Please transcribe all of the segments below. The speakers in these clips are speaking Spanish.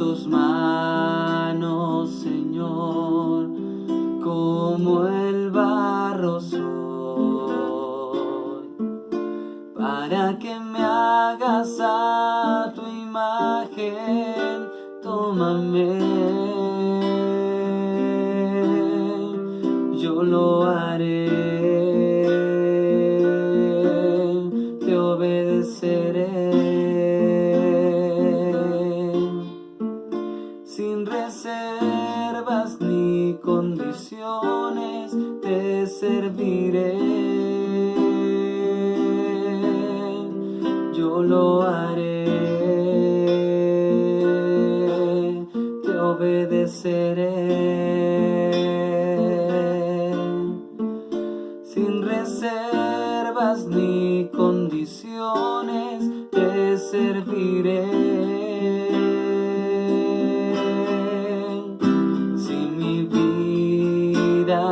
tus manos, Señor, como el barro soy, para que me hagas a tu imagen. Tómame, yo lo haré, te obedeceré, sin reservas ni condiciones, te serviré, yo lo haré, te obedeceré, sin reservas ni condiciones, te serviré. Si mi vida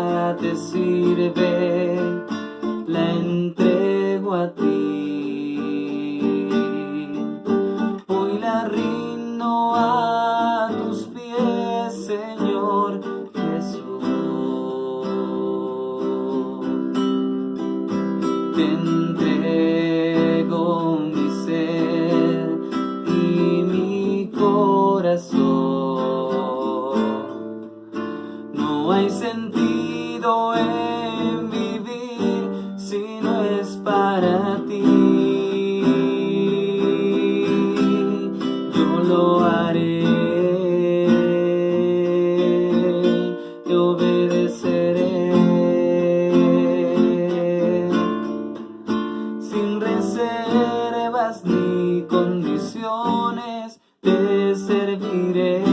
te sirve, la entrego a ti. Hoy la rindo a tus pies, Señor Jesús. Te entrego mi ser y mi corazón. No hay sentido en vivir si no es para ti. Yo lo haré, te obedeceré, sin reservas ni condiciones, te serviré,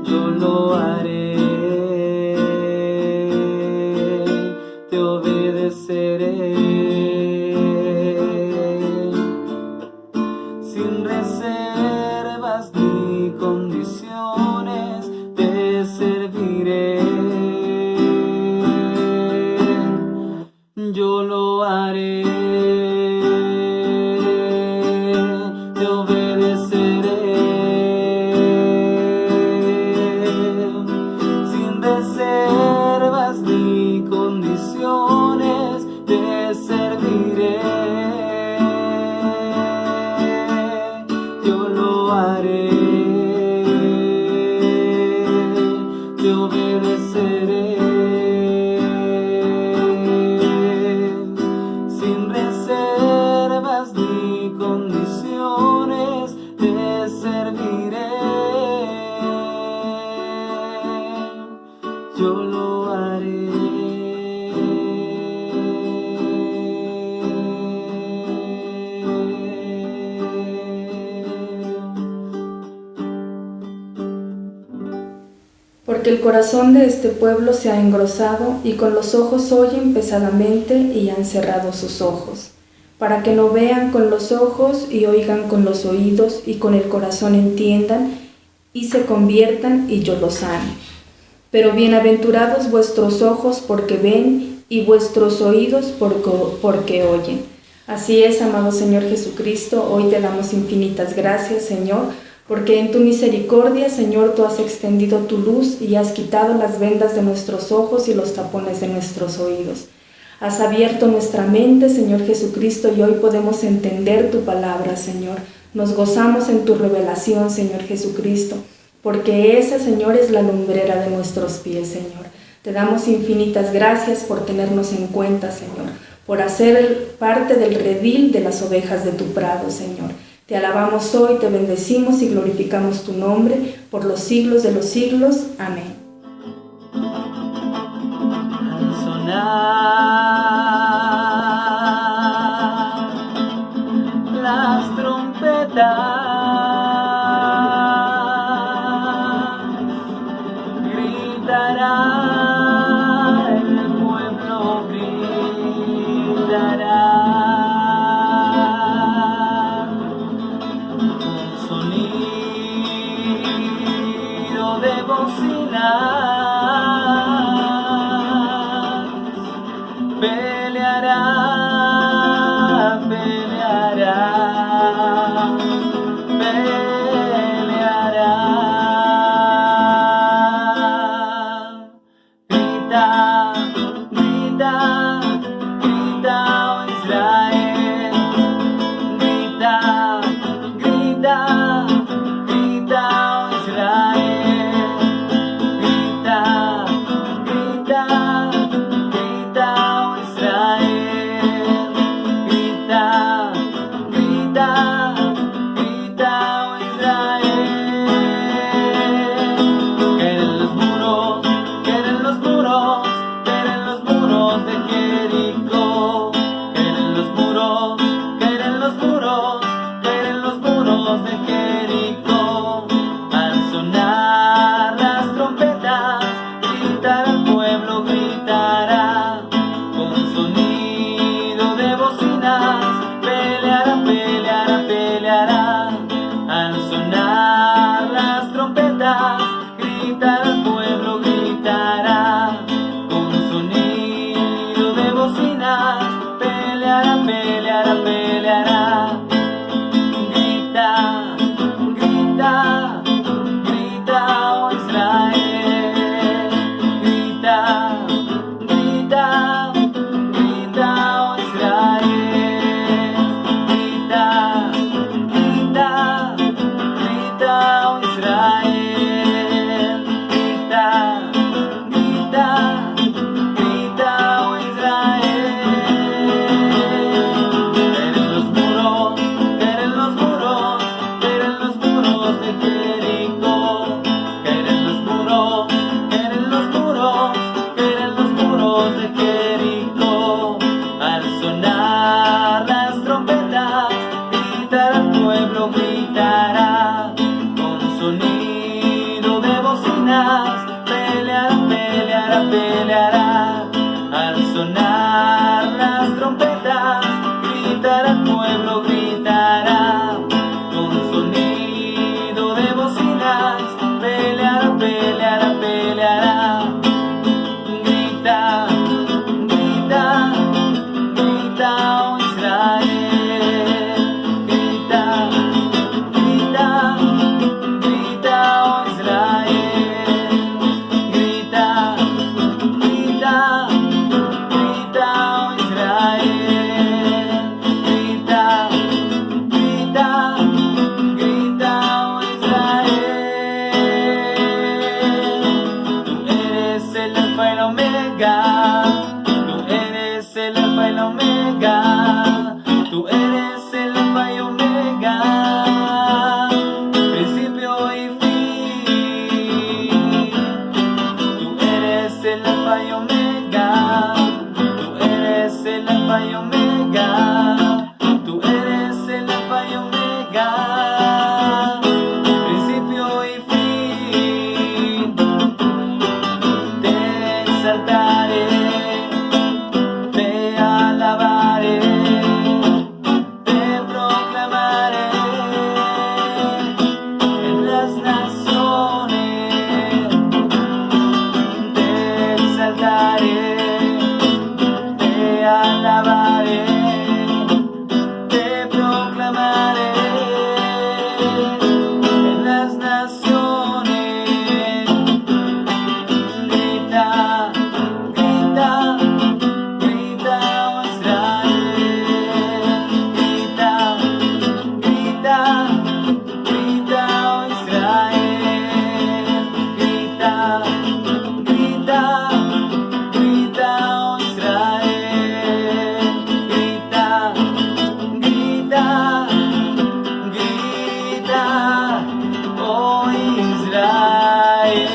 yo lo haré, te obedeceré, sin reservas ni condiciones, te serviré, yo lo haré, te obedeceré, sin reservas ni condiciones, te serviré, yo lo haré, te obedeceré, sin reservas ni condiciones, te serviré, yo lo haré. Porque el corazón de este pueblo se ha engrosado, y con los ojos oyen pesadamente, y han cerrado sus ojos, para que no vean con los ojos, y oigan con los oídos, y con el corazón entiendan, y se conviertan, y yo los sane. Pero bienaventurados vuestros ojos porque ven, y vuestros oídos porque oyen. Así es, amado Señor Jesucristo, hoy te damos infinitas gracias, Señor, porque en tu misericordia, Señor, tú has extendido tu luz y has quitado las vendas de nuestros ojos y los tapones de nuestros oídos. Has abierto nuestra mente, Señor Jesucristo, y hoy podemos entender tu palabra, Señor. Nos gozamos en tu revelación, Señor Jesucristo, porque esa, Señor, es la lumbrera de nuestros pies, Señor. Te damos infinitas gracias por tenernos en cuenta, Señor, por hacer parte del redil de las ovejas de tu prado, Señor. Te alabamos hoy, te bendecimos y glorificamos tu nombre por los siglos de los siglos. Amén. Al sonar las trompetas, gritará el pueblo, gritará. De bocinas peleará, peleará. grita, grita, oh Israel. Caen los muros, caen los muros, caen los muros de Jericó. Caen los muros, caen los muros, caen los muros de Jericó. Al sonar las trompetas, gritará el pueblo, gritará con sonido de bocinas, peleará, peleará, peleará. Al sonar las trompetas, gritará el pueblo, gritará con sonido de bocinas, peleará, peleará, peleará. Grita, grita, grita, oh Israel. Grita, grita, grita, oh Israel. Grita, grita, grita, oh Israel. Grita, grita, grita, oh Israel. Caen los muros, caen los muros, caen los muros de Jericó. Caen los muros, caen los muros, caen los muros de Jericó. Al sonar las trompetas, gritará el pueblo, gritará con sonido de bocinas, peleará, peleará, peleará. Al sonar las trompetas, gritará el pueblo, gritará con sonido de bocinas, peleará, peleará, peleará. Grita, grita, grita, oh Israel. Grita, grita, grita, oh Israel. Grita, grita, grita, oh Israel. Grita, grita, grita, oh Israel. Tú eres el alfa y la omega. Tú eres el alfa y la omega. Tú eres el alfa y omega. Principio y fin. Tú eres el alfa y omega. Tú eres el alfa y omega. Tú eres el alfa y omega. Principio y fin. Te exaltaré, te alabaré, te proclamaré en las naciones. Te exaltaré, te alabaré, te proclamaré en las naciones. Grita, grita, grita, oh Israel. Grita, grita, grita, oh Israel. Grita, grita, grita, oh Israel. Grita, grita, grita, oh Israel.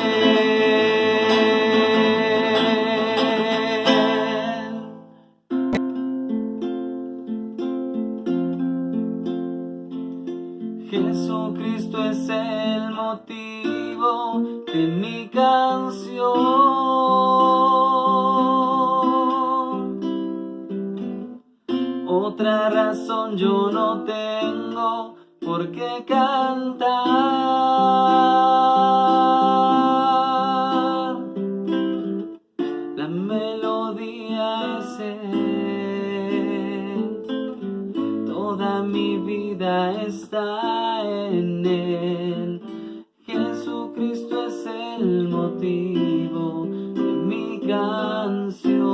Jesucristo es el motivo de mi canción. Otra razón yo no tengo por qué cantar. La melodía es Él. Toda mi vida está en Él. Jesucristo es el motivo de mi canción.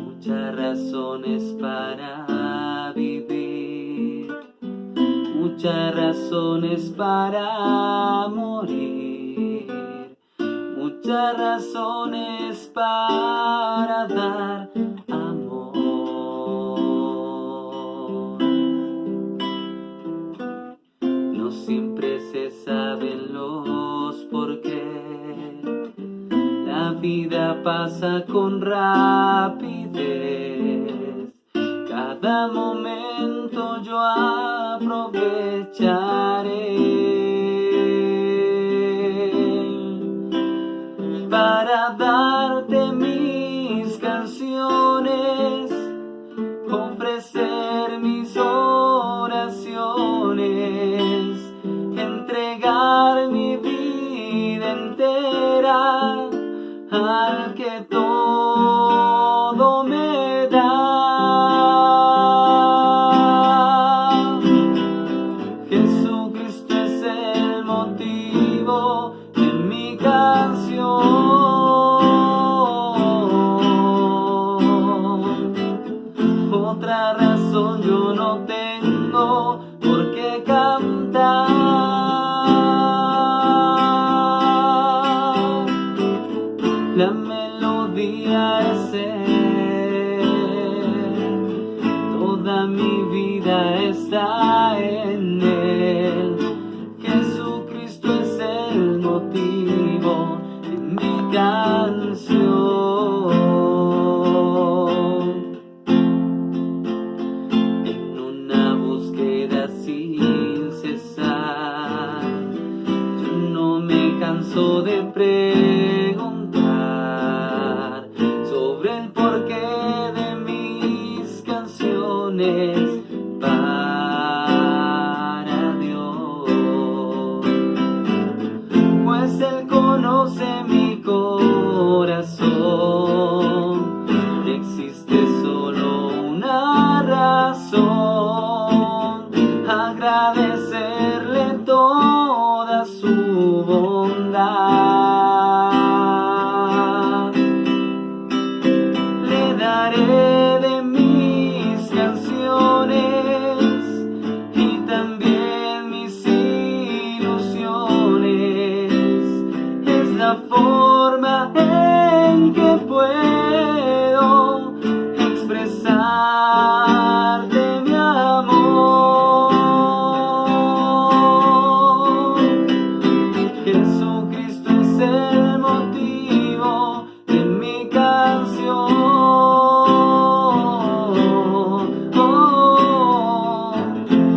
Muchas razones para vivir, muchas razones para morir, muchas razones para dar amor. pasa con rapidez. Cada momento yo aprovecharé para darte mis canciones, ofrecer mis oraciones, entregar mi vida entera al que todo me da. Jesucristo es el motivo de mi canción. Otra razón yo no tengo por qué cantar. La melodía es Él, toda mi vida está en Él. Jesucristo es el motivo de mi canción. En una búsqueda sin cesar, yo no me canso de preguntar sobre el porqué de mis canciones para Dios, pues Él conoce mi corazón. Existe solo una razón: agradecerle toda su bondad. Le daré de mis canciones y también mis ilusiones. Es la forma en que puedo expresarte mi amor. Jesucristo es el motivo de mi canción.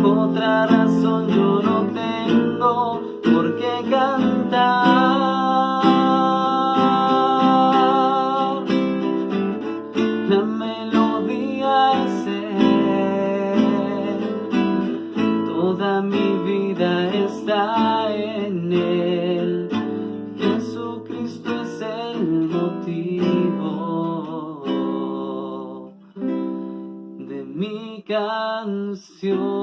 Otra razón yo no tengo por qué cantar. La melodía es Él, toda mi vida está en Él. Jesucristo es el motivo de mi canción.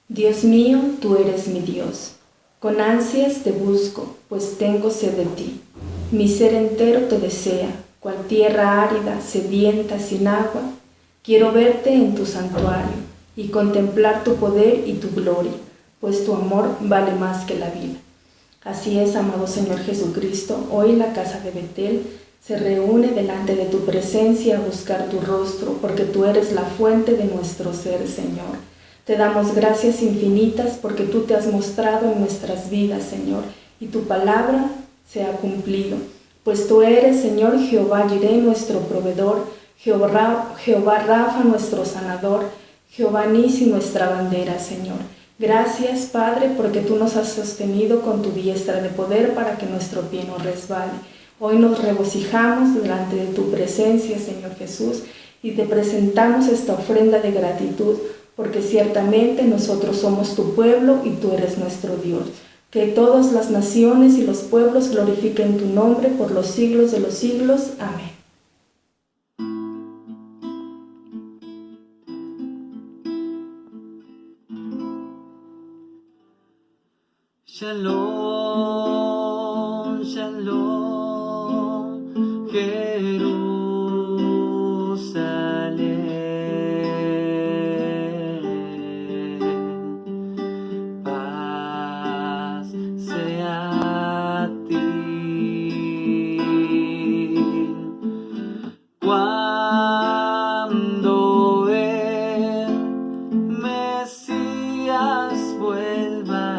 Dios mío, tú eres mi Dios. Con ansias te busco, pues tengo sed de ti. Mi ser entero te desea, cual tierra árida, sedienta, sin agua. Quiero verte en tu santuario y contemplar tu poder y tu gloria, pues tu amor vale más que la vida. Así es, amado Señor Jesucristo, hoy la casa de Betel se reúne delante de tu presencia a buscar tu rostro, porque tú eres la fuente de nuestro ser, Señor. Te damos gracias infinitas porque tú te has mostrado en nuestras vidas, Señor, y tu palabra se ha cumplido. Pues tú eres, Señor, Jehová Jireh, nuestro proveedor, Jehová Rafa, nuestro sanador, Jehová Nisi, nuestra bandera, Señor. Gracias, Padre, porque tú nos has sostenido con tu diestra de poder para que nuestro pie no resbale. Hoy nos regocijamos delante de tu presencia, Señor Jesús, y te presentamos esta ofrenda de gratitud, porque ciertamente nosotros somos tu pueblo y tú eres nuestro Dios. Que todas las naciones y los pueblos glorifiquen tu nombre por los siglos de los siglos. Amén. Shalom, shalom, Jerusalén. Paz sea a ti. Cuando el Mesías vuelva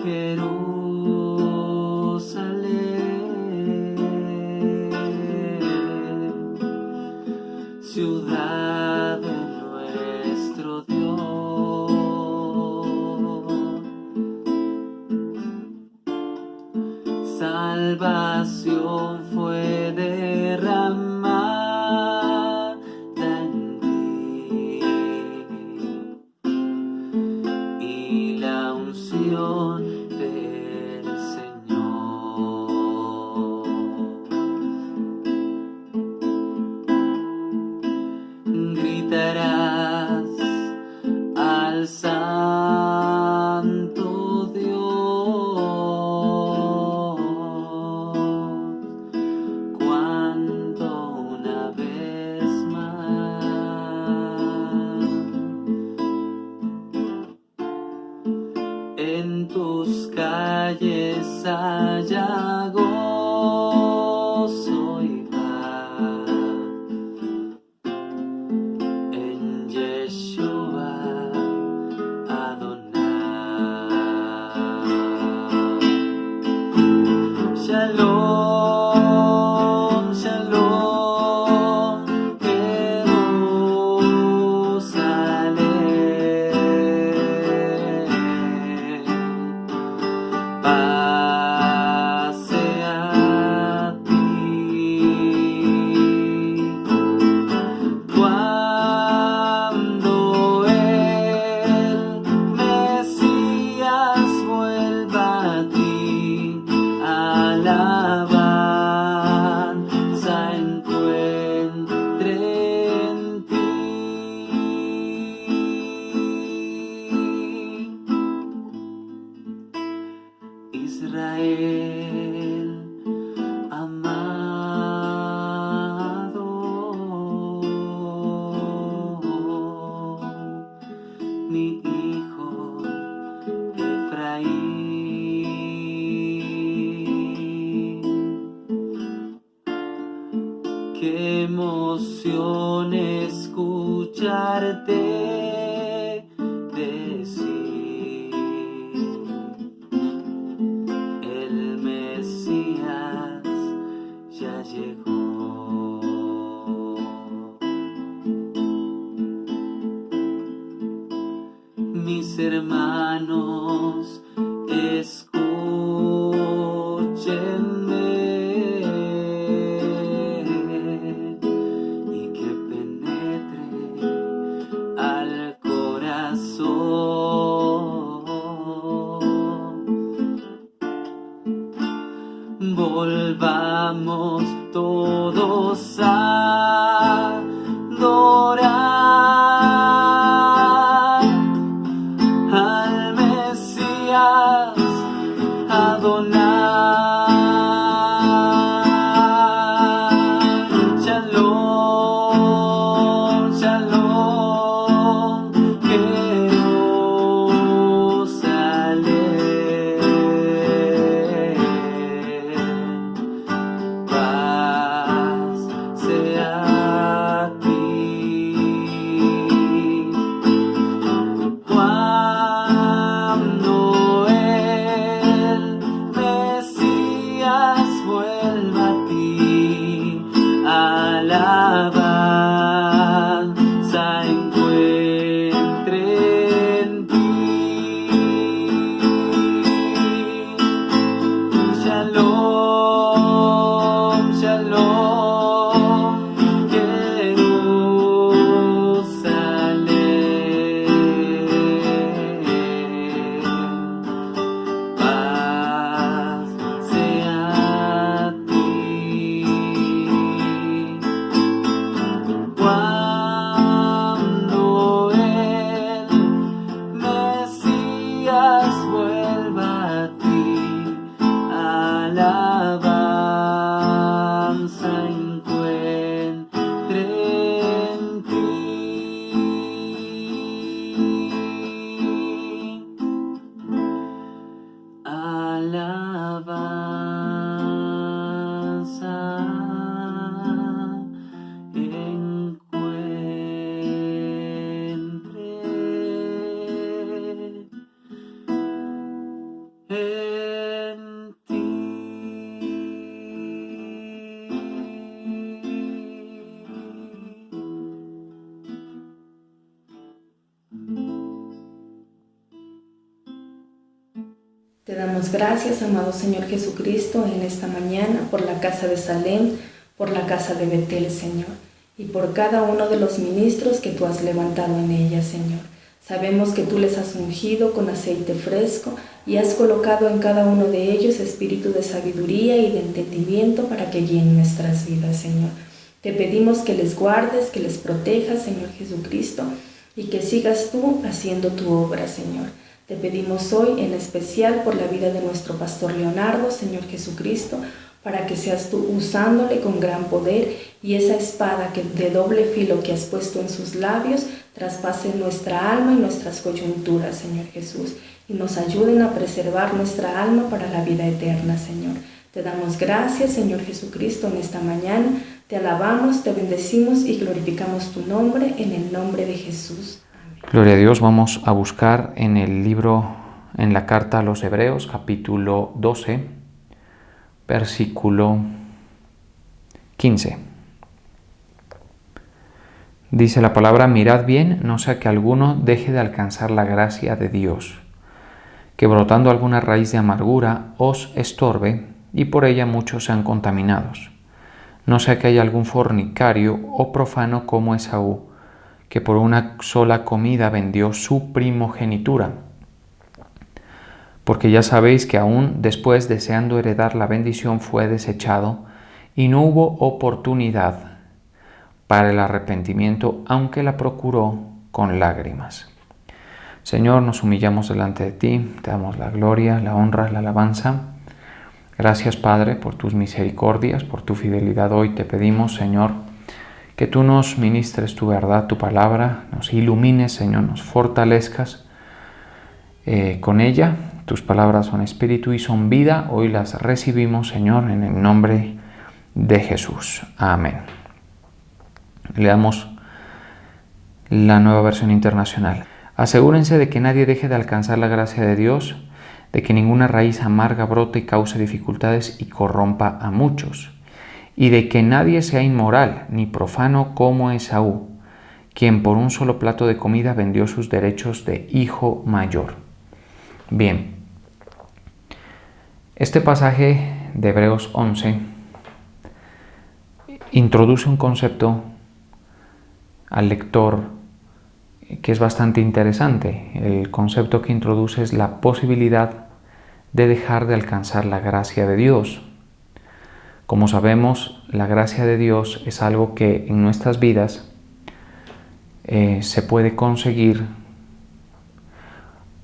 Jerusalén, ciudad de nuestro Dios. Salvación fue derramada en ti, y la unción del Señor. Gritarás al Santo Dios cuando una vez más en tus calles haya gozo y paz. En Yeshua Adonai. Shalom, shalom, Jerusalén. Paz sea a ti. Cuando el Mesías vuelva a ti, alabanza encuentre en ti. Israel amado, mi hijo Efraín. Qué emoción escucharte decir: el Mesías ya llegó. Mis hermanos, escúchenme y que penetre al corazón. Volvamos todos a adorar al Mesías Adonai. Shalom, shalom, Jerusalén. Paz sea a ti. Cuando el en ti. Te damos gracias, amado Señor Jesucristo, en esta mañana por la casa de Salem, por la casa de Betel, Señor, y por cada uno de los ministros que tú has levantado en ella, Señor. Sabemos que tú les has ungido con aceite fresco y has colocado en cada uno de ellos espíritu de sabiduría y de entendimiento para que guíen nuestras vidas, Señor. Te pedimos que les guardes, que les protejas, Señor Jesucristo, y que sigas tú haciendo tu obra, Señor. Te pedimos hoy en especial por la vida de nuestro pastor Leonardo, Señor Jesucristo, para que seas tú usándole con gran poder y esa espada de doble filo que has puesto en sus labios traspase nuestra alma y nuestras coyunturas, Señor Jesús, y nos ayuden a preservar nuestra alma para la vida eterna, Señor. Te damos gracias, Señor Jesucristo, en esta mañana. Te alabamos, te bendecimos y glorificamos tu nombre en el nombre de Jesús. Gloria a Dios. Vamos a buscar en el libro, en la carta a los Hebreos, capítulo 12, versículo 15. Dice la palabra: mirad bien, no sea que alguno deje de alcanzar la gracia de Dios, que brotando alguna raíz de amargura os estorbe, y por ella muchos sean contaminados. No sea que haya algún fornicario o profano como Esaú, que por una sola comida vendió su primogenitura. Porque ya sabéis que aún después, deseando heredar la bendición, fue desechado, y no hubo oportunidad para el arrepentimiento, aunque la procuró con lágrimas. Señor, nos humillamos delante de ti, te damos la gloria, la honra, la alabanza. Gracias, Padre, por tus misericordias, por tu fidelidad. Hoy te pedimos, Señor, que tú nos ministres tu verdad, tu palabra, nos ilumines, Señor, nos fortalezcas con ella. Tus palabras son espíritu y son vida. Hoy las recibimos, Señor, en el nombre de Jesús. Amén. Leamos la Nueva Versión Internacional. Asegúrense de que nadie deje de alcanzar la gracia de Dios, de que ninguna raíz amarga brote y cause dificultades y corrompa a muchos, y de que nadie sea inmoral ni profano como Esaú, quien por un solo plato de comida vendió sus derechos de hijo mayor. Bien, este pasaje de Hebreos 11 introduce un concepto al lector que es bastante interesante. El concepto que introduce es la posibilidad de dejar de alcanzar la gracia de Dios. Como sabemos, la gracia de Dios es algo que en nuestras vidas se puede conseguir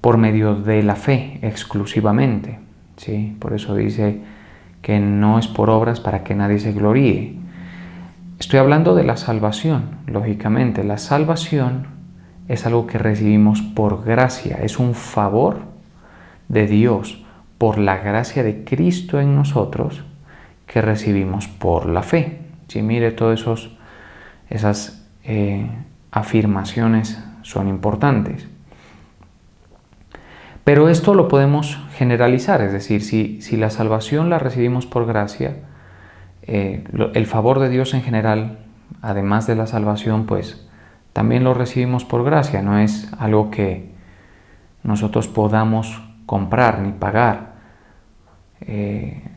por medio de la fe exclusivamente, ¿sí? Por eso dice que no es por obras para que nadie se gloríe. Estoy hablando de la salvación, lógicamente. La salvación es algo que recibimos por gracia, es un favor de Dios por la gracia de Cristo en nosotros que recibimos por la fe. Si mire, todas esas afirmaciones son importantes. Pero esto lo podemos generalizar, es decir, si la salvación la recibimos por gracia, el favor de Dios en general, además de la salvación, pues también lo recibimos por gracia. No es algo que nosotros podamos comprar ni pagar.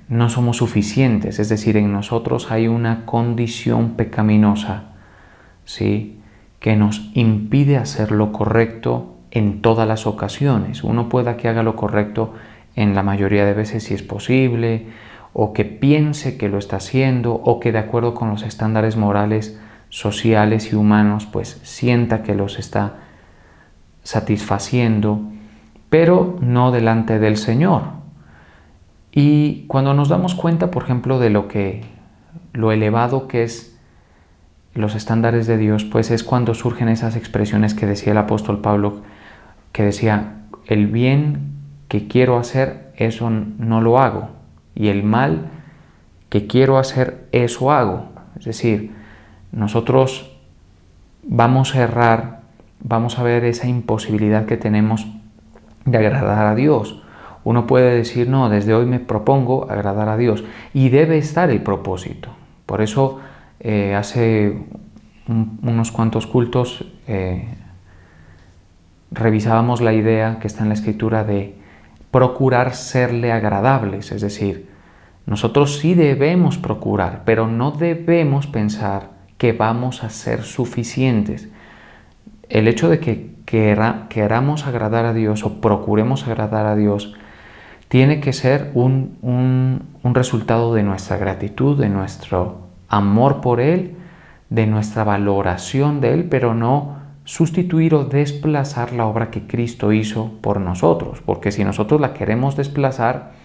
No somos suficientes, es decir, en nosotros hay una condición pecaminosa, ¿sí?, que nos impide hacer lo correcto en todas las ocasiones. Uno pueda que haga lo correcto en la mayoría de veces si es posible, o que piense que lo está haciendo, o que de acuerdo con los estándares morales, sociales y humanos, pues sienta que los está satisfaciendo, pero no delante del Señor. Y cuando nos damos cuenta, por ejemplo, de lo elevado que es los estándares de Dios, pues es cuando surgen esas expresiones que decía el apóstol Pablo, que decía: el bien que quiero hacer, eso no lo hago, y el mal que quiero hacer, eso hago. Es decir, nosotros vamos a errar, vamos a ver esa imposibilidad que tenemos de agradar a Dios, Uno puede decir, no, desde hoy me propongo agradar a Dios, y debe estar el propósito. Por eso hace unos cuantos cultos revisábamos la idea que está en la Escritura de procurar serle agradables, es decir, nosotros sí debemos procurar, pero no debemos pensar que vamos a ser suficientes. El hecho de que queramos agradar a Dios o procuremos agradar a Dios tiene que ser un resultado de nuestra gratitud, de nuestro amor por Él, de nuestra valoración de Él, pero no sustituir o desplazar la obra que Cristo hizo por nosotros, porque si nosotros la queremos desplazar,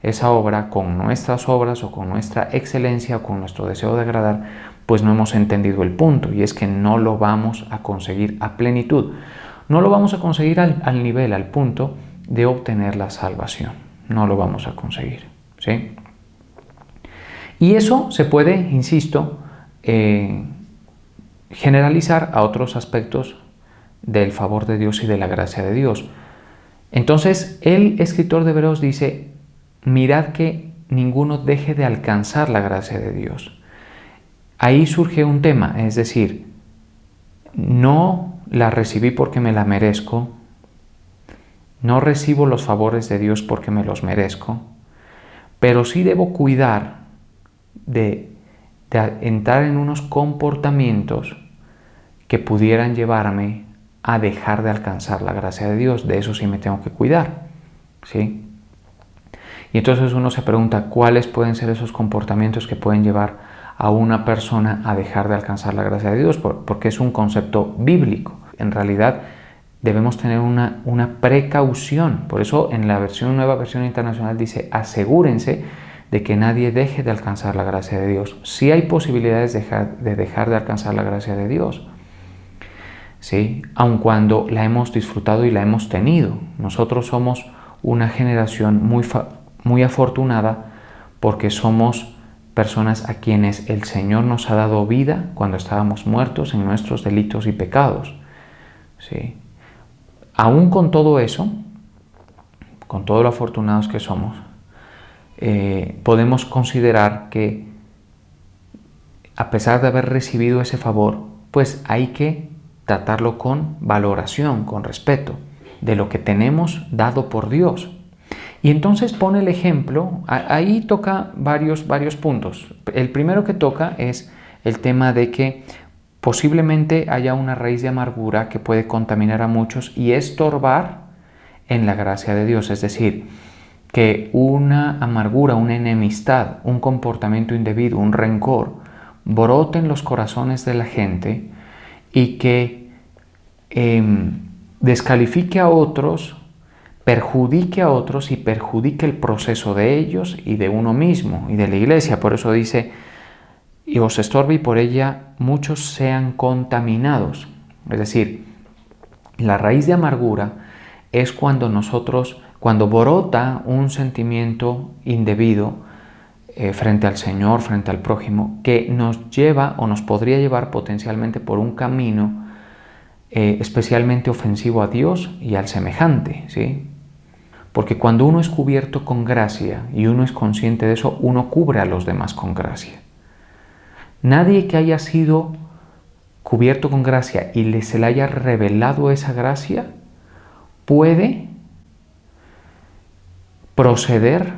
esa obra con nuestras obras o con nuestra excelencia o con nuestro deseo de agradar, pues no hemos entendido el punto, y es que no lo vamos a conseguir a plenitud, no lo vamos a conseguir al nivel, al punto de obtener la salvación, no lo vamos a conseguir, ¿sí? Y eso se puede, insisto, generalizar a otros aspectos del favor de Dios y de la gracia de Dios. Entonces, el escritor de Hebreos dice, mirad que ninguno deje de alcanzar la gracia de Dios. Ahí surge un tema, es decir, no la recibí porque me la merezco, no recibo los favores de Dios porque me los merezco, pero sí debo cuidar de entrar en unos comportamientos que pudieran llevarme a dejar de alcanzar la gracia de Dios. De eso sí me tengo que cuidar, ¿sí? Y entonces uno se pregunta, ¿cuáles pueden ser esos comportamientos que pueden llevar a una persona a dejar de alcanzar la gracia de Dios? Porque es un concepto bíblico. En realidad debemos tener una precaución. Por eso en la nueva versión internacional dice, asegúrense de que nadie deje de alcanzar la gracia de Dios. Sí hay posibilidades de dejar de alcanzar la gracia de Dios, ¿sí? Aun cuando la hemos disfrutado y la hemos tenido. Nosotros somos una generación muy afortunada porque somos personas a quienes el Señor nos ha dado vida cuando estábamos muertos en nuestros delitos y pecados, ¿sí? Aún con todo eso, con todo lo afortunados que somos, podemos considerar que a pesar de haber recibido ese favor, pues hay que tratarlo con valoración, con respeto de lo que tenemos dado por Dios. Y entonces pone el ejemplo, ahí toca varios puntos. El primero que toca es el tema de que posiblemente haya una raíz de amargura que puede contaminar a muchos y estorbar en la gracia de Dios, es decir, que una amargura, una enemistad, un comportamiento indebido, un rencor, brote en los corazones de la gente y que descalifique a otros, perjudique a otros y perjudique el proceso de ellos y de uno mismo y de la iglesia. Por eso dice, y os estorbe y por ella muchos sean contaminados. Es decir, la raíz de amargura es cuando brota un sentimiento indebido frente al Señor, frente al prójimo, que nos lleva o nos podría llevar potencialmente por un camino especialmente ofensivo a Dios y al semejante, ¿sí? Porque cuando uno es cubierto con gracia y uno es consciente de eso, uno cubre a los demás con gracia. Nadie que haya sido cubierto con gracia y se le haya revelado esa gracia puede proceder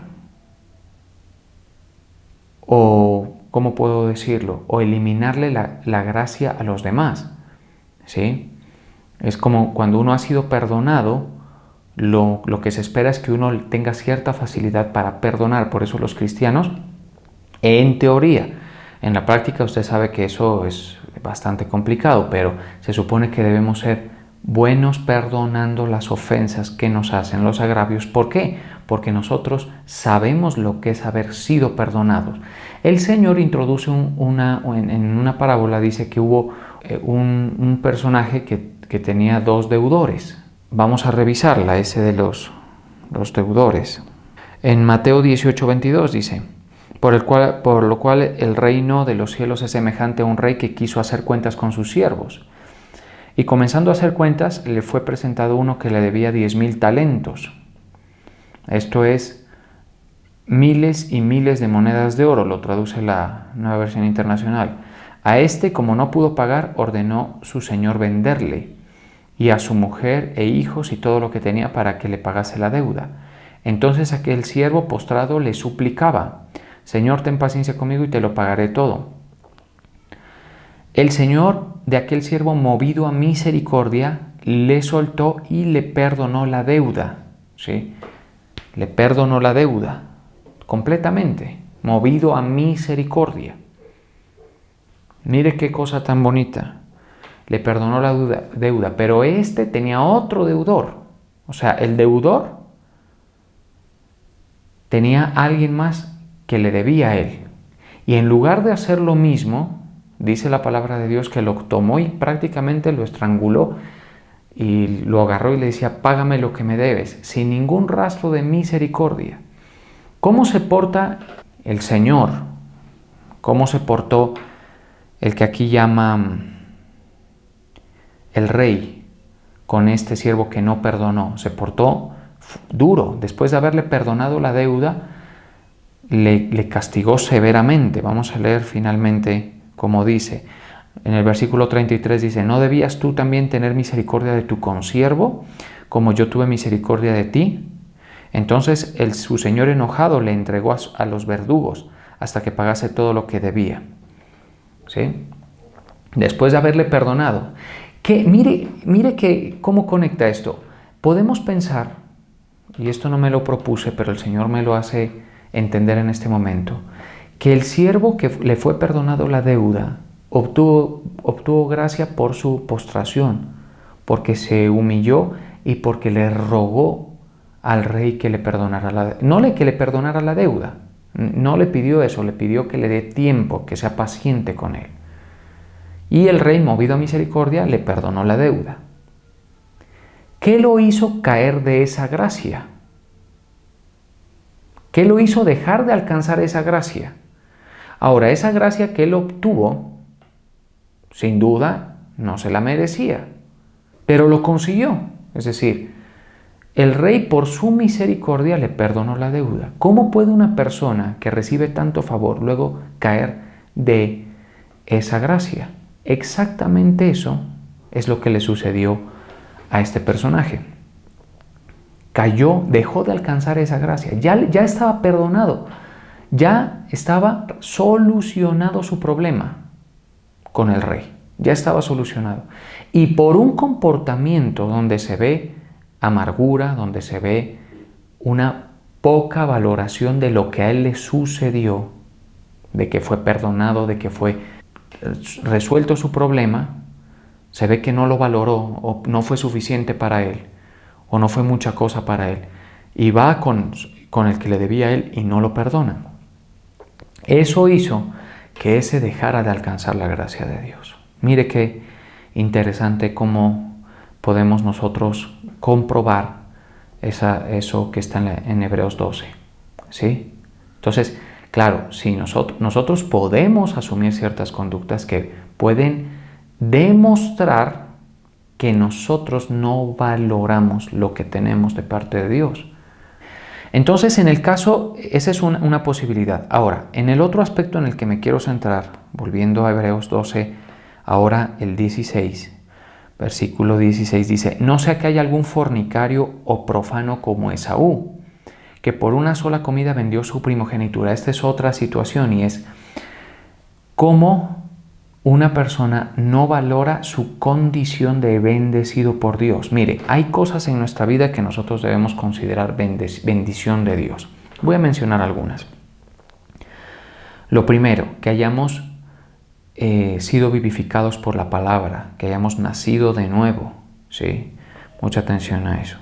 o, ¿cómo puedo decirlo? O eliminarle la gracia a los demás, ¿sí? Es como cuando uno ha sido perdonado, lo que se espera es que uno tenga cierta facilidad para perdonar. Por eso los cristianos, en teoría, en la práctica usted sabe que eso es bastante complicado, pero se supone que debemos ser buenos perdonando las ofensas que nos hacen, los agravios. ¿Por qué? Porque nosotros sabemos lo que es haber sido perdonados. El Señor introduce en una parábola, dice que hubo un personaje que tenía 2 deudores. Vamos a revisarla, ese de los deudores. En Mateo 18:22 dice, por lo cual el reino de los cielos es semejante a un rey que quiso hacer cuentas con sus siervos. Y comenzando a hacer cuentas, le fue presentado uno que le debía 10,000 talentos. Esto es miles y miles de monedas de oro, lo traduce la Nueva Versión Internacional. A este, como no pudo pagar, ordenó su señor venderle, y a su mujer e hijos y todo lo que tenía para que le pagase la deuda. Entonces aquel siervo postrado le suplicaba: Señor, ten paciencia conmigo y te lo pagaré todo. El señor de aquel siervo, movido a misericordia, le soltó y le perdonó la deuda. ¿Sí? Le perdonó la deuda completamente, movido a misericordia. Mire qué cosa tan bonita. Le perdonó la deuda, pero este tenía otro deudor. O sea, el deudor tenía a alguien más que le debía a él. Y en lugar de hacer lo mismo, dice la palabra de Dios que lo tomó y prácticamente lo estranguló y lo agarró y le decía: págame lo que me debes, sin ningún rastro de misericordia. ¿Cómo se porta el Señor? ¿Cómo se portó el que aquí llama el rey con este siervo que no perdonó? Se portó duro. Después de haberle perdonado la deuda, le castigó severamente. Vamos a leer finalmente cómo dice. En el versículo 33 dice: ¿no debías tú también tener misericordia de tu consiervo, como yo tuve misericordia de ti? Entonces su señor enojado le entregó a los verdugos hasta que pagase todo lo que debía. ¿Sí? Después de haberle perdonado. Mire cómo conecta esto. Podemos pensar, y esto no me lo propuse, pero el Señor me lo hace entender en este momento, que el siervo que le fue perdonado la deuda obtuvo gracia por su postración, porque se humilló y porque le rogó al rey que le perdonara la deuda. No que le perdonara la deuda, no le pidió eso, le pidió que le dé tiempo, que sea paciente con él. Y el rey, movido a misericordia, le perdonó la deuda. ¿Qué lo hizo caer de esa gracia? ¿Qué lo hizo dejar de alcanzar esa gracia? Ahora, esa gracia que él obtuvo, sin duda, no se la merecía, pero lo consiguió. Es decir, el rey por su misericordia le perdonó la deuda. ¿Cómo puede una persona que recibe tanto favor luego caer de esa gracia? Exactamente eso es lo que le sucedió a este personaje. Cayó, dejó de alcanzar esa gracia. Ya estaba perdonado. Ya estaba solucionado su problema con el rey. Ya estaba solucionado. Y por un comportamiento donde se ve amargura, donde se ve una poca valoración de lo que a él le sucedió, de que fue perdonado, de que fue resuelto su problema, se ve que no lo valoró o no fue suficiente para él o no fue mucha cosa para él y va con el que le debía a él y no lo perdona. Eso hizo que ese dejara de alcanzar la gracia de Dios. Mire qué interesante cómo podemos nosotros comprobar eso que está en Hebreos 12. ¿Sí? Entonces, claro, si nosotros podemos asumir ciertas conductas que pueden demostrar que nosotros no valoramos lo que tenemos de parte de Dios. Entonces, en el caso, esa es una posibilidad. Ahora, en el otro aspecto en el que me quiero centrar, volviendo a Hebreos 12, ahora el 16, versículo 16 dice: no sea que haya algún fornicario o profano como Esaú, que por una sola comida vendió su primogenitura. Esta es otra situación y es cómo una persona no valora su condición de bendecido por Dios. Mire, hay cosas en nuestra vida que nosotros debemos considerar bendición de Dios. Voy a mencionar algunas. Lo primero, que hayamos sido vivificados por la palabra, que hayamos nacido de nuevo. ¿Sí? Mucha atención a eso.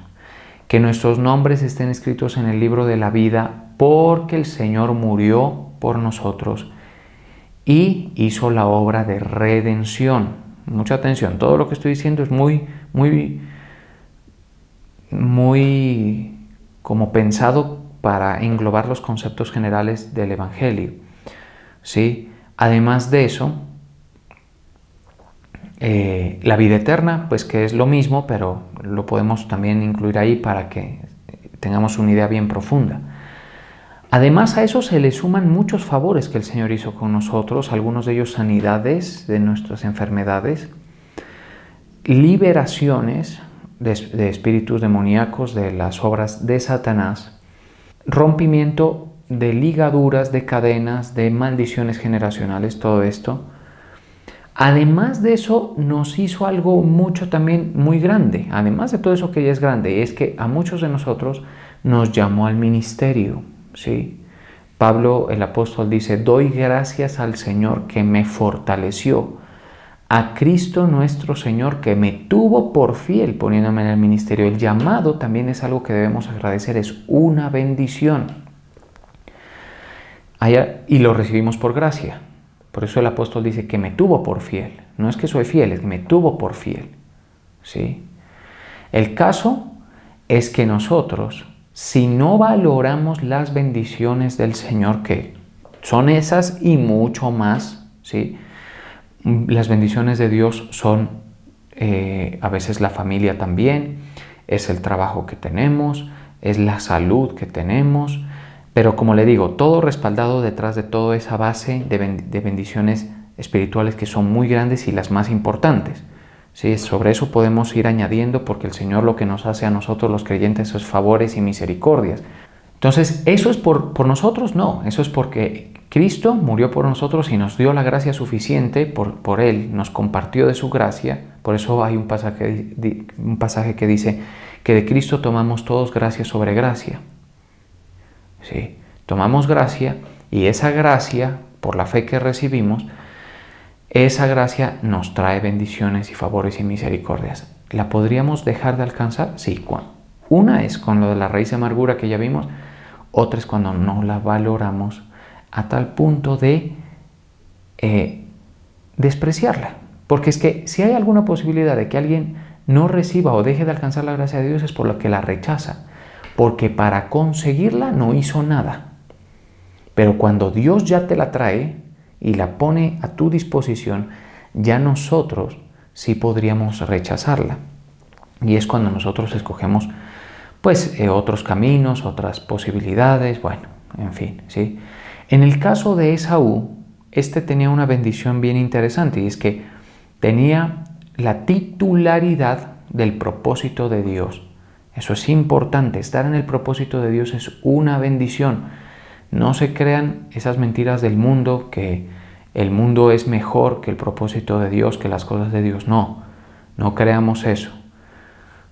Que nuestros nombres estén escritos en el libro de la vida porque el Señor murió por nosotros y hizo la obra de redención. Mucha atención, todo lo que estoy diciendo es muy como pensado para englobar los conceptos generales del Evangelio. ¿Sí? Además de eso, la vida eterna, pues que es lo mismo, pero lo podemos también incluir ahí para que tengamos una idea bien profunda. Además a eso se le suman muchos favores que el Señor hizo con nosotros, algunos de ellos sanidades de nuestras enfermedades, liberaciones de espíritus demoníacos, de las obras de Satanás, rompimiento de ligaduras, de cadenas, de maldiciones generacionales, todo esto. Además de eso, nos hizo algo mucho también muy grande. Además de todo eso que ya es grande, es que a muchos de nosotros nos llamó al ministerio, ¿sí? Pablo, el apóstol, dice: doy gracias al Señor que me fortaleció, a Cristo nuestro Señor que me tuvo por fiel poniéndome en el ministerio. El llamado también es algo que debemos agradecer, es una bendición. Y lo recibimos por gracia. Por eso el apóstol dice que me tuvo por fiel. No es que soy fiel, es que me tuvo por fiel, ¿sí? El caso es que nosotros, si no valoramos las bendiciones del Señor, que son esas y mucho más, ¿sí? Las bendiciones de Dios son a veces la familia también, es el trabajo que tenemos, es la salud que tenemos, pero como le digo, todo respaldado detrás de toda esa base de bendiciones espirituales que son muy grandes y las más importantes. ¿Sí? Sobre eso podemos ir añadiendo, porque el Señor lo que nos hace a nosotros los creyentes es favores y misericordias. Entonces, ¿eso es por nosotros? No, eso es porque Cristo murió por nosotros y nos dio la gracia suficiente por Él, nos compartió de su gracia. Por eso hay un pasaje que dice que de Cristo tomamos todos gracia sobre gracia. ¿Sí? Tomamos gracia y esa gracia, por la fe que recibimos, esa gracia nos trae bendiciones y favores y misericordias. ¿La podríamos dejar de alcanzar? Sí. Una es con lo de la raíz de amargura que ya vimos, otra es cuando no la valoramos a tal punto de despreciarla. Porque es que si hay alguna posibilidad de que alguien no reciba o deje de alcanzar la gracia de Dios, es por lo que la rechaza, porque para conseguirla no hizo nada. Pero cuando Dios ya te la trae y la pone a tu disposición, ya nosotros sí podríamos rechazarla. Y es cuando nosotros escogemos otros caminos, otras posibilidades, bueno, en fin, ¿sí? En el caso de Esaú, tenía una bendición bien interesante, y es que tenía la titularidad del propósito de Dios. Eso es importante, estar en el propósito de Dios es una bendición. No se crean esas mentiras del mundo, que el mundo es mejor que el propósito de Dios, que las cosas de Dios. No creamos eso.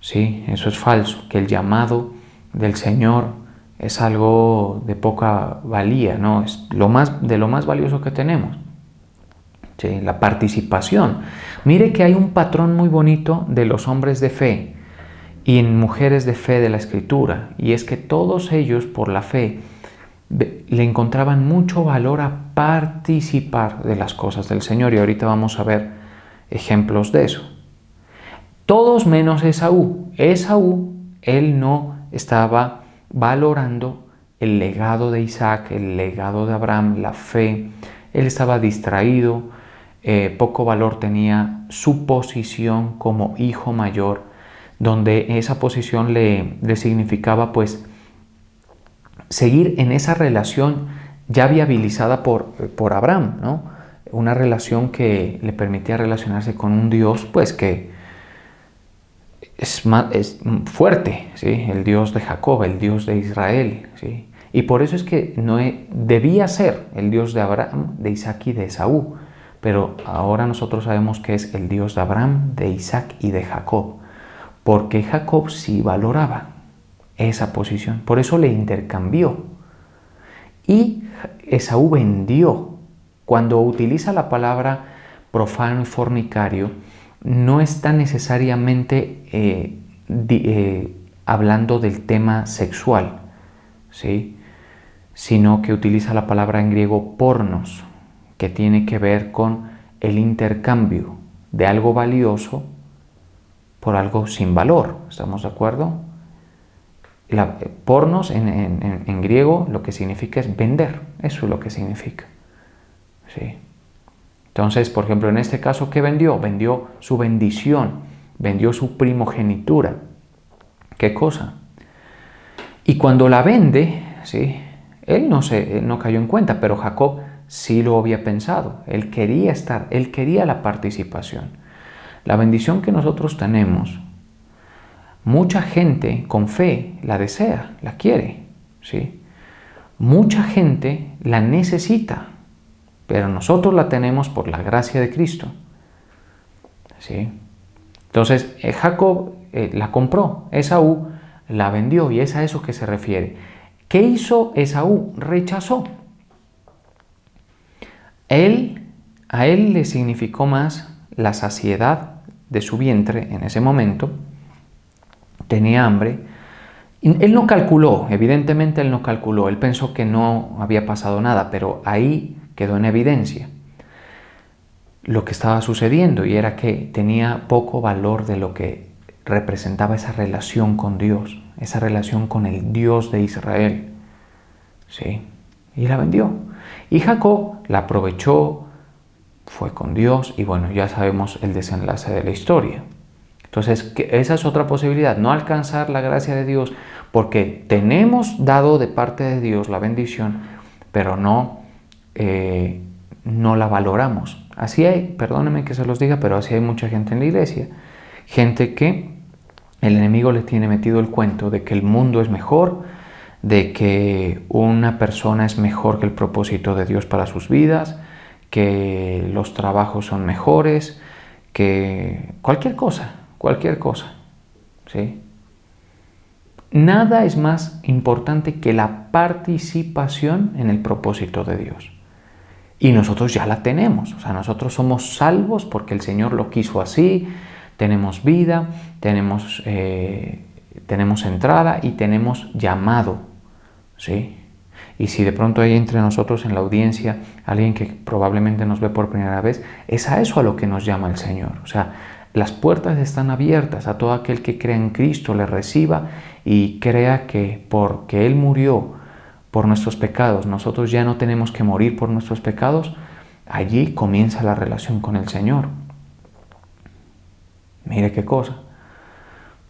Sí, eso es falso, que el llamado del Señor es algo de poca valía, ¿no? Es lo más valioso que tenemos. Sí, la participación. Mire que hay un patrón muy bonito de los hombres de fe y en mujeres de fe de la Escritura, y es que todos ellos, por la fe, le encontraban mucho valor a participar de las cosas del Señor, y ahorita vamos a ver ejemplos de eso. Todos menos Esaú. Esaú, él no estaba valorando el legado de Isaac, el legado de Abraham, la fe. Él estaba distraído, poco valor tenía su posición como hijo mayor, donde esa posición le significaba seguir en esa relación ya viabilizada por Abraham, ¿no? Una relación que le permitía relacionarse con un Dios que es fuerte, ¿sí? El Dios de Jacob, el Dios de Israel, ¿sí? Y por eso es que Noé debía ser el Dios de Abraham, de Isaac y de Esaú, pero ahora nosotros sabemos que es el Dios de Abraham, de Isaac y de Jacob, porque Jacob sí valoraba esa posición, por eso le intercambió. Y Esaú vendió. Cuando utiliza la palabra profano y fornicario, no está necesariamente hablando del tema sexual, ¿sí? Sino que utiliza la palabra en griego pornos, que tiene que ver con el intercambio de algo valioso por algo sin valor. ¿Estamos de acuerdo? Pornos en griego lo que significa es vender. Eso es lo que significa. ¿Sí? Entonces, por ejemplo, en este caso, ¿qué vendió? Vendió su bendición, vendió su primogenitura. ¿Qué cosa? Y cuando la vende, ¿sí? Él no cayó en cuenta, pero Jacob sí lo había pensado. Él quería estar, él quería la participación. La bendición que nosotros tenemos, mucha gente con fe la desea, la quiere, ¿sí? Mucha gente la necesita, pero nosotros la tenemos por la gracia de Cristo, ¿sí? Entonces, Jacob la compró, Esaú la vendió, y es a eso que se refiere. ¿Qué hizo Esaú? Rechazó. A él le significó más la saciedad de su vientre en ese momento. Tenía hambre. Él no calculó, evidentemente él no calculó, él pensó que no había pasado nada, pero ahí quedó en evidencia lo que estaba sucediendo, y era que tenía poco valor de lo que representaba esa relación con Dios, esa relación con el Dios de Israel. ¿Sí? Y la vendió. Y Jacob la aprovechó, fue con Dios, y bueno, ya sabemos el desenlace de la historia. Entonces, esa es otra posibilidad, no alcanzar la gracia de Dios, porque tenemos dado de parte de Dios la bendición, pero no la valoramos. Así hay, perdónenme que se los diga, pero así hay mucha gente en la iglesia. Gente que el enemigo le tiene metido el cuento de que el mundo es mejor, de que una persona es mejor que el propósito de Dios para sus vidas, que los trabajos son mejores, que cualquier cosa, ¿sí? Nada es más importante que la participación en el propósito de Dios. Y nosotros ya la tenemos, o sea, nosotros somos salvos porque el Señor lo quiso así, tenemos vida, tenemos entrada y tenemos llamado, ¿sí? Y si de pronto hay entre nosotros en la audiencia alguien que probablemente nos ve por primera vez, es a eso a lo que nos llama el Señor. O sea, las puertas están abiertas a todo aquel que crea en Cristo, le reciba y crea que porque Él murió por nuestros pecados, nosotros ya no tenemos que morir por nuestros pecados. Allí comienza la relación con el Señor. Mire qué cosa.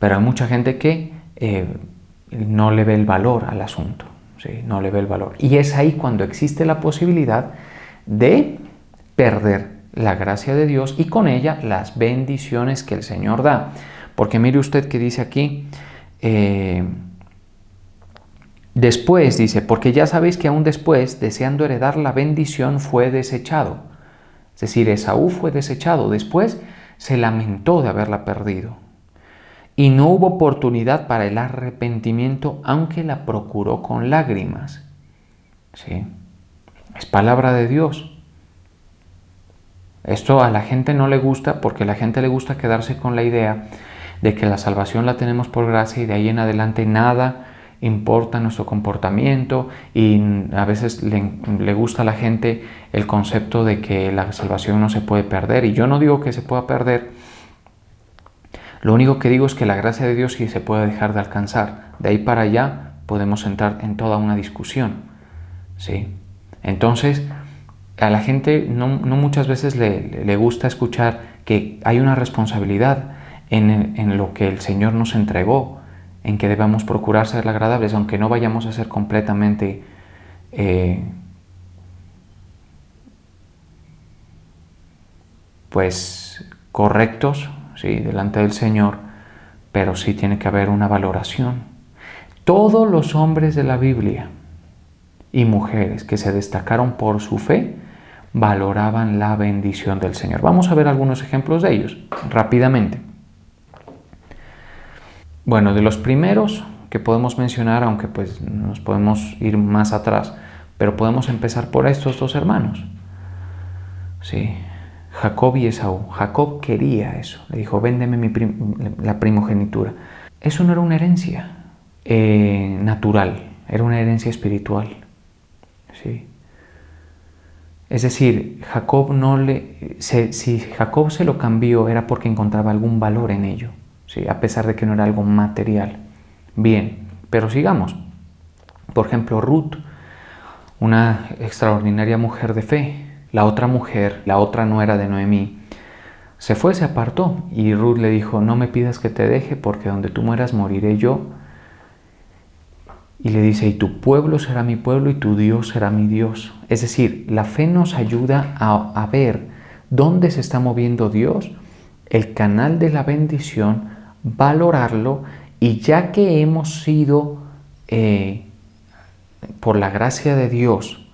Pero hay mucha gente que no le ve el valor al asunto, ¿sí? No le ve el valor. Y es ahí cuando existe la posibilidad de perder la gracia de Dios y con ella las bendiciones que el Señor da. Porque mire usted que dice aquí, después dice, porque ya sabéis que aún después, deseando heredar la bendición, fue desechado. Es decir, Esaú fue desechado, después se lamentó de haberla perdido. Y no hubo oportunidad para el arrepentimiento, aunque la procuró con lágrimas. ¿Sí? Es palabra de Dios. Esto a la gente no le gusta porque a la gente le gusta quedarse con la idea de que la salvación la tenemos por gracia y de ahí en adelante nada importa nuestro comportamiento, y a veces le gusta a la gente el concepto de que la salvación no se puede perder, y yo no digo que se pueda perder, lo único que digo es que la gracia de Dios sí se puede dejar de alcanzar. De ahí para allá podemos entrar en toda una discusión, ¿sí? Entonces, a la gente no muchas veces le gusta escuchar que hay una responsabilidad en lo que el Señor nos entregó, en que debamos procurar ser agradables, aunque no vayamos a ser completamente pues correctos, ¿sí? Delante del Señor, pero sí tiene que haber una valoración. Todos los hombres de la Biblia y mujeres que se destacaron por su fe valoraban la bendición del Señor. Vamos a ver algunos ejemplos de ellos rápidamente. Bueno, de los primeros que podemos mencionar, aunque pues nos podemos ir más atrás, pero podemos empezar por estos dos hermanos, ¿sí? Jacob y Esaú. Jacob quería eso, le dijo, véndeme la primogenitura. Eso no era una herencia natural, era una herencia espiritual, ¿sí? Es decir, si Jacob se lo cambió era porque encontraba algún valor en ello, ¿sí? A pesar de que no era algo material. Bien, pero sigamos. Por ejemplo, Ruth, una extraordinaria mujer de fe. La otra mujer, la otra nuera de Noemí, se fue, se apartó, y Ruth le dijo, no me pidas que te deje, porque donde tú mueras moriré yo. Y le dice, y tu pueblo será mi pueblo y tu Dios será mi Dios. Es decir, la fe nos ayuda a ver dónde se está moviendo Dios, el canal de la bendición, valorarlo, y ya que hemos sido, por la gracia de Dios,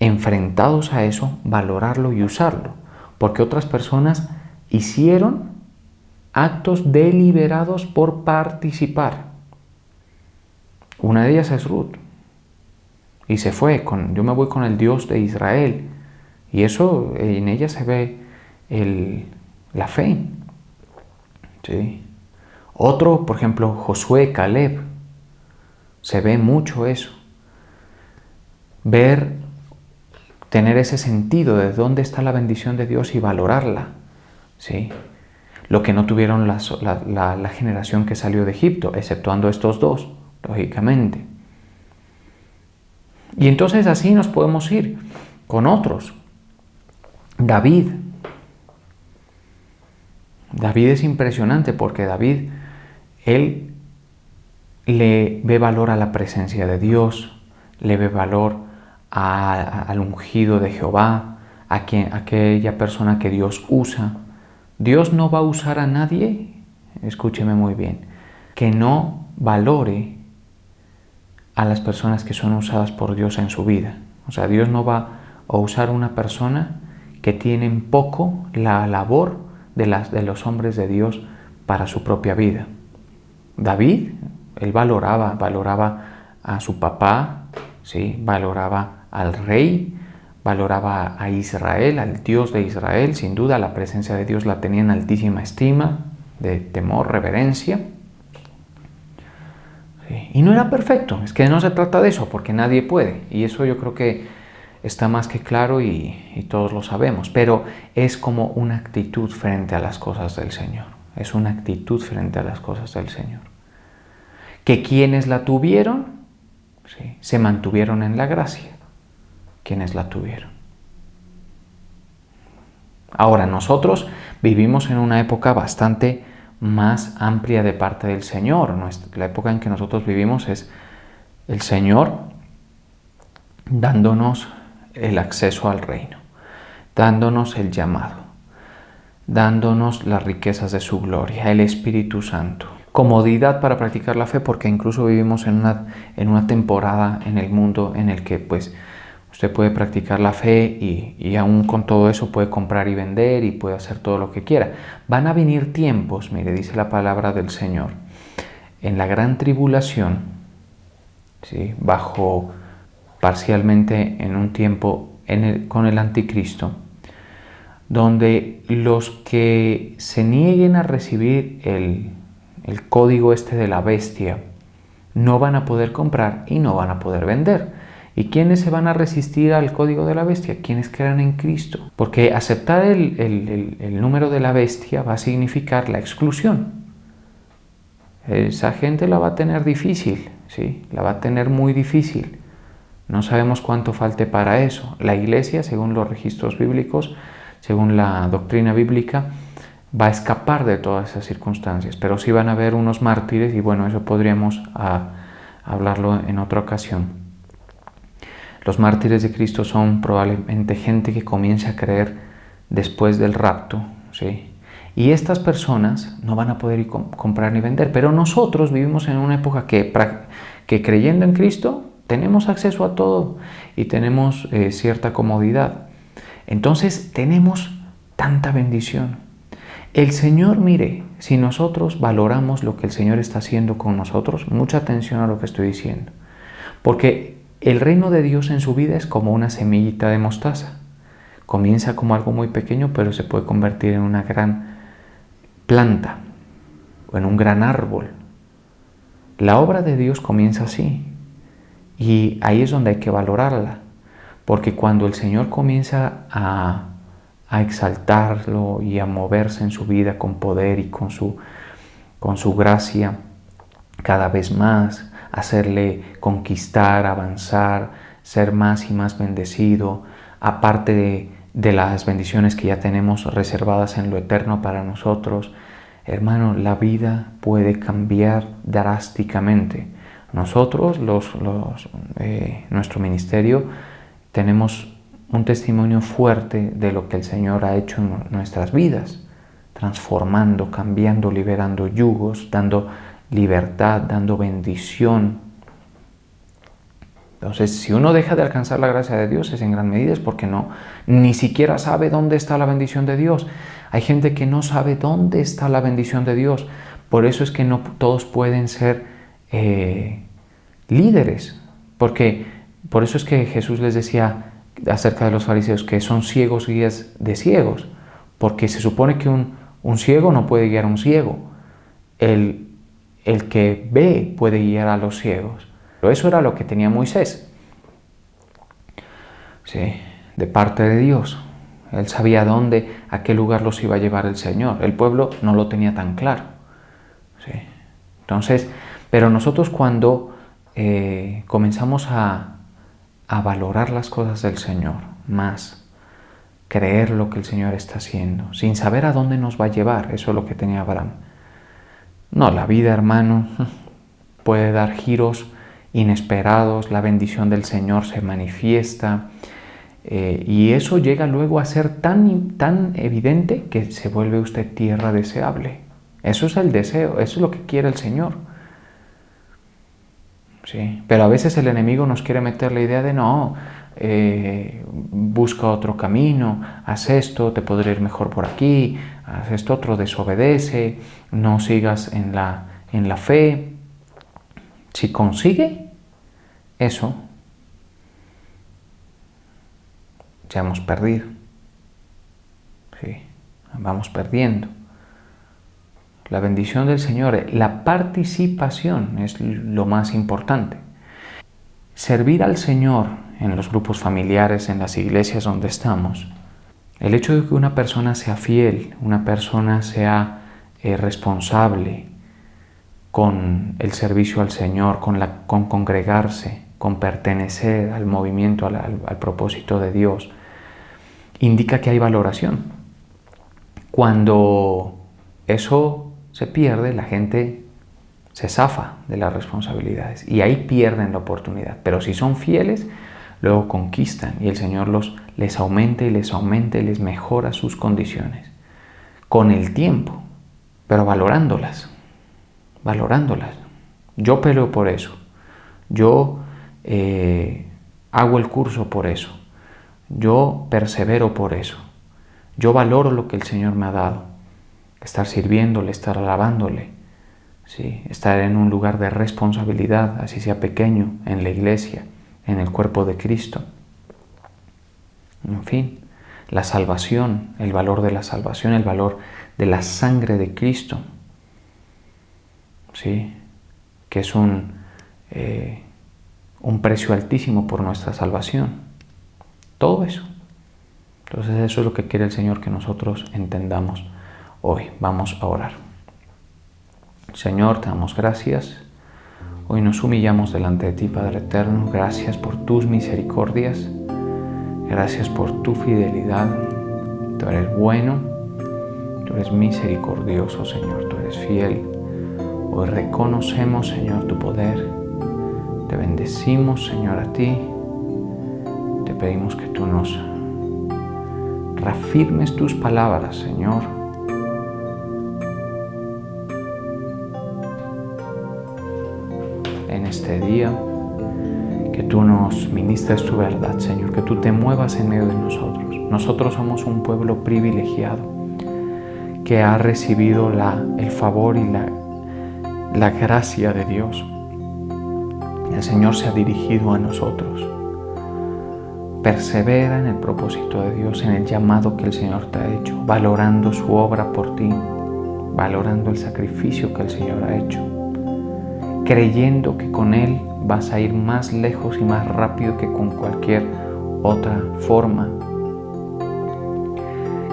enfrentados a eso, valorarlo y usarlo. Porque otras personas hicieron actos deliberados por participar. Una de ellas es Ruth. Y se fue yo me voy con el Dios de Israel. Y eso, en ella se ve la fe. ¿Sí? Otro, por ejemplo, Josué, Caleb. Se ve mucho eso. Tener ese sentido de dónde está la bendición de Dios y valorarla. ¿Sí? Lo que no tuvieron la generación que salió de Egipto, exceptuando estos dos, lógicamente. Y entonces así nos podemos ir con otros. David es impresionante porque David, él le ve valor a la presencia de Dios, le ve valor al ungido de Jehová, a aquella persona que Dios usa. Dios no va a usar a nadie, escúcheme muy bien, que no valore a las personas que son usadas por Dios en su vida. O sea, Dios no va a usar una persona que tiene poco la labor de los hombres de Dios para su propia vida. David, él valoraba a su papá, ¿sí? Valoraba al rey, valoraba a Israel, al Dios de Israel. Sin duda la presencia de Dios la tenía en altísima estima, de temor, reverencia. ¿Sí? Y no era perfecto, es que no se trata de eso, porque nadie puede. Y eso yo creo que está más que claro y todos lo sabemos. Pero es como una actitud frente a las cosas del Señor. Es una actitud frente a las cosas del Señor. Que quienes la tuvieron, ¿sí?, se mantuvieron en la gracia. Quienes la tuvieron. Ahora, nosotros vivimos en una época bastante más amplia de parte del Señor. La época en que nosotros vivimos es el Señor dándonos el acceso al reino, dándonos el llamado, dándonos las riquezas de su gloria, el Espíritu Santo. Comodidad para practicar la fe, porque incluso vivimos en una temporada en el mundo en el que pues usted puede practicar la fe y aún con todo eso puede comprar y vender y puede hacer todo lo que quiera. Van a venir tiempos, mire, dice la palabra del Señor, en la gran tribulación, ¿sí?, bajo parcialmente en un tiempo con el anticristo, donde los que se nieguen a recibir el código de la bestia no van a poder comprar y no van a poder vender. ¿Y quiénes se van a resistir al código de la bestia? Quienes crean en Cristo. Porque aceptar el número de la bestia va a significar la exclusión. Esa gente la va a tener difícil, ¿sí? La va a tener muy difícil. No sabemos cuánto falte para eso. La iglesia, según los registros bíblicos, según la doctrina bíblica, va a escapar de todas esas circunstancias. Pero sí van a haber unos mártires y bueno, eso podríamos hablarlo en otra ocasión. Los mártires de Cristo son probablemente gente que comience a creer después del rapto, ¿sí? Y estas personas no van a poder ir comprar ni vender. Pero nosotros vivimos en una época que creyendo en Cristo tenemos acceso a todo y tenemos cierta comodidad. Entonces tenemos tanta bendición. El Señor, mire, si nosotros valoramos lo que el Señor está haciendo con nosotros, mucha atención a lo que estoy diciendo. Porque el reino de Dios en su vida es como una semillita de mostaza. Comienza como algo muy pequeño, pero se puede convertir en una gran planta o en un gran árbol. La obra de Dios comienza así. Y ahí es donde hay que valorarla. Porque cuando el Señor comienza a exaltarlo y a moverse en su vida con poder y con su gracia cada vez más, hacerle conquistar, avanzar, ser más y más bendecido, aparte de las bendiciones que ya tenemos reservadas en lo eterno para nosotros. Hermano, la vida puede cambiar drásticamente. Nosotros, nuestro ministerio, tenemos un testimonio fuerte de lo que el Señor ha hecho en nuestras vidas, transformando, cambiando, liberando yugos, dando libertad, dando bendición. Entonces, si uno deja de alcanzar la gracia de Dios, es en gran medida es porque ni siquiera sabe dónde está la bendición de Dios. Hay gente que no sabe dónde está la bendición de Dios. Por eso es que no todos pueden ser líderes. Porque por eso es que Jesús les decía acerca de los fariseos que son ciegos guías de ciegos. Porque se supone que un ciego no puede guiar a un ciego. El que ve puede guiar a los ciegos. Pero eso era lo que tenía Moisés, sí, de parte de Dios. Él sabía a qué lugar los iba a llevar el Señor. El pueblo no lo tenía tan claro. Sí. Entonces, pero nosotros cuando comenzamos a valorar las cosas del Señor más, creer lo que el Señor está haciendo, sin saber a dónde nos va a llevar, eso es lo que tenía Abraham. No, la vida, hermano, puede dar giros inesperados, la bendición del Señor se manifiesta y eso llega luego a ser tan evidente que se vuelve usted tierra deseable. Eso es el deseo, eso es lo que quiere el Señor. Sí, pero a veces el enemigo nos quiere meter la idea de no, busca otro camino, haz esto, te podrá ir mejor por aquí, haz esto otro, desobedece, no sigas en la fe. Si consigue eso, ya hemos perdido. Sí, vamos perdiendo. La bendición del Señor, la participación es lo más importante. Servir al Señor en los grupos familiares, en las iglesias donde estamos, el hecho de que una persona sea fiel, una persona sea responsable con el servicio al Señor, con congregarse, con pertenecer al movimiento, al propósito de Dios, indica que hay valoración. Cuando eso se pierde, la gente se zafa de las responsabilidades y ahí pierden la oportunidad. Pero si son fieles, luego conquistan y el Señor les aumenta y les mejora sus condiciones con el tiempo, pero valorándolas. Yo peleo por eso. Yo hago el curso por eso. Yo persevero por eso. Yo valoro lo que el Señor me ha dado. Estar sirviéndole, estar alabándole, ¿sí? Estar en un lugar de responsabilidad, así sea pequeño, en la iglesia, en el cuerpo de Cristo. En fin, la salvación, el valor de la salvación, el valor de la sangre de Cristo, ¿sí? Que es un precio altísimo por nuestra salvación. Todo eso. Entonces eso es lo que quiere el Señor que nosotros entendamos hoy. Vamos a orar. Señor, te damos gracias. Hoy nos humillamos delante de ti, Padre eterno. Gracias por tus misericordias. Gracias por tu fidelidad. Tú eres bueno. Tú eres misericordioso, Señor. Tú eres fiel. Hoy reconocemos, Señor, tu poder. Te bendecimos, Señor, a ti. Te pedimos que tú nos reafirmes tus palabras, Señor. En este día, que tú nos ministres tu verdad, Señor, que tú te muevas en medio de nosotros. Nosotros somos un pueblo privilegiado que ha recibido el favor y la gracia de Dios. El Señor se ha dirigido a nosotros. Persevera en el propósito de Dios, en el llamado que el Señor te ha hecho, valorando su obra por ti, valorando el sacrificio que el Señor ha hecho, creyendo que con Él vas a ir más lejos y más rápido que con cualquier otra forma,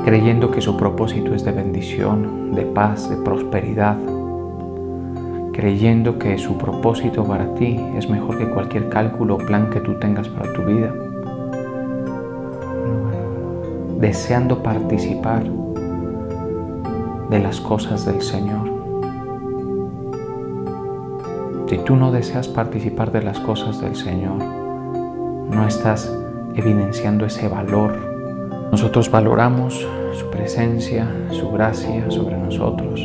creyendo que su propósito es de bendición, de paz, de prosperidad, creyendo que su propósito para ti es mejor que cualquier cálculo o plan que tú tengas para tu vida, deseando participar de las cosas del Señor. Si tú no deseas participar de las cosas del Señor, no estás evidenciando ese valor. Nosotros valoramos su presencia, su gracia sobre nosotros.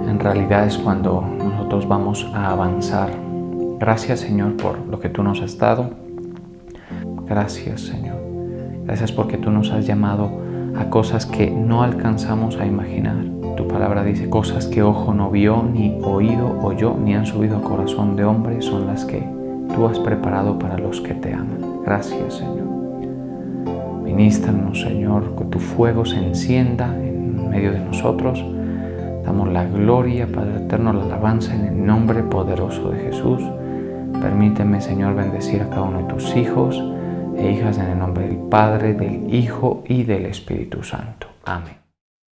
En realidad es cuando nosotros vamos a avanzar. Gracias, Señor, por lo que tú nos has dado. Gracias, Señor. Gracias porque tú nos has llamado a cosas que no alcanzamos a imaginar. Tu palabra dice, cosas que ojo no vio, ni oído oyó, ni han subido a corazón de hombre, son las que tú has preparado para los que te aman. Gracias, Señor. Ministranos, Señor, que tu fuego se encienda en medio de nosotros. Damos la gloria, Padre eterno, la alabanza en el nombre poderoso de Jesús. Permíteme, Señor, bendecir a cada uno de tus hijos e hijas en el nombre del Padre, del Hijo y del Espíritu Santo. Amén.